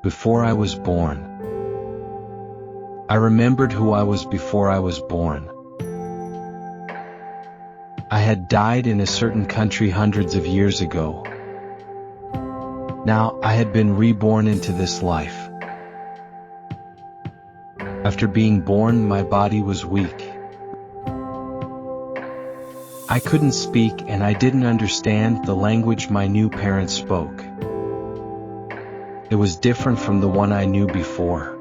before I was born. I remembered who I was before I was born. I had died in a certain country hundreds of years ago. Now I had been reborn into this life. After being born, my body was weak. I couldn't speak and I didn't understand the language my new parents spoke. It was different from the one I knew before.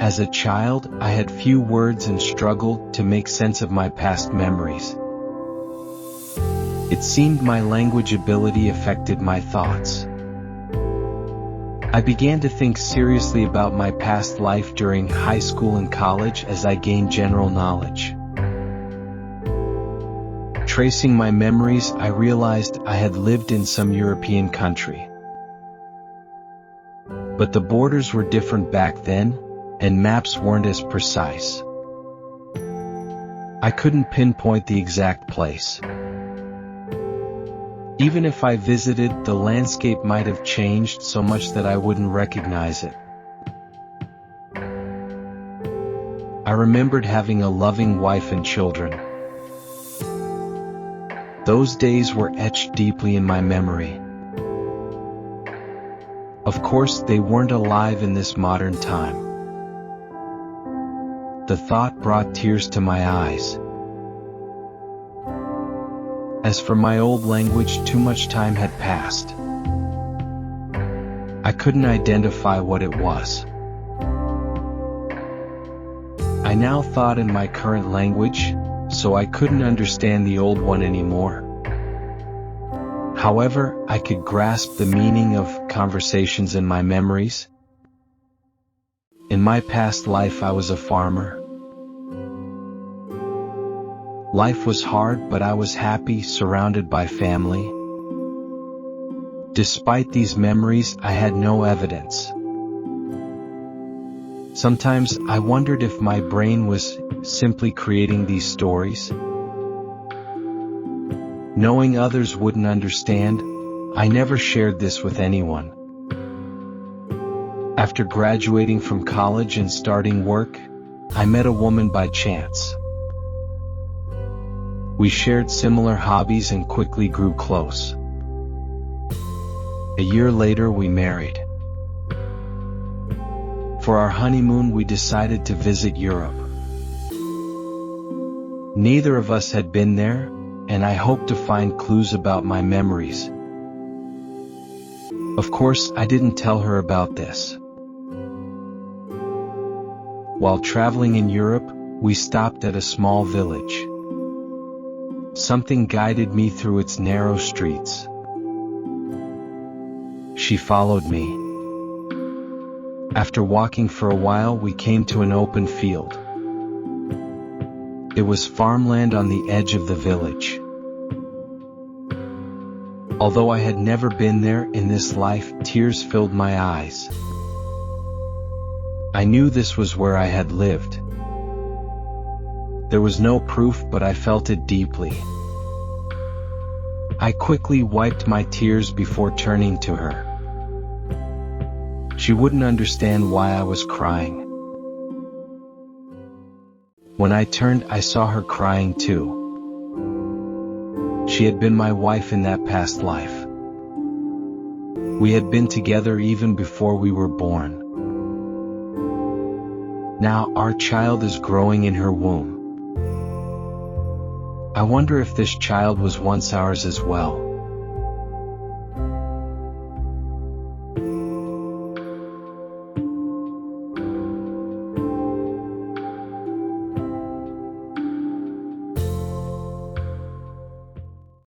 As a child, I had few words and struggled to make sense of my past memories. It seemed my language ability affected my thoughts. I began to think seriously about my past life during high school and college as I gained general knowledge. Tracing my memories, I realized I had lived in some European country. But the borders were different back then, and maps weren't as precise. I couldn't pinpoint the exact place. Even if I visited, the landscape might have changed so much that I wouldn't recognize it. I remembered having a loving wife and children. Those days were etched deeply in my memory. Of course, they weren't alive in this modern time. The thought brought tears to my eyes. As for my old language, too much time had passed. I couldn't identify what it was. I now thought in my current language, so I couldn't understand the old one anymore. However, I could grasp the meaning of conversations in my memories. In my past life, I was a farmer. Life was hard, but I was happy, surrounded by family. Despite these memories, I had no evidence. Sometimes I wondered if my brain was simply creating these stories. Knowing others wouldn't understand, I never shared this with anyone. After graduating from college and starting work, I met a woman by chance. We shared similar hobbies and quickly grew close. A year later, we married. For our honeymoon, we decided to visit Europe. Neither of us had been there, and I hoped to find clues about my memories. Of course, I didn't tell her about this. While traveling in Europe, we stopped at a small village. Something guided me through its narrow streets. She followed me. After walking for a while, we came to an open field. It was farmland on the edge of the village. Although I had never been there in this life, tears filled my eyes. I knew this was where I had lived. There was no proof, but I felt it deeply. I quickly wiped my tears before turning to her. She wouldn't understand why I was crying. When I turned, I saw her crying too. She had been my wife in that past life. We had been together even before we were born. Now our child is growing in her womb. I wonder if this child was once ours as well.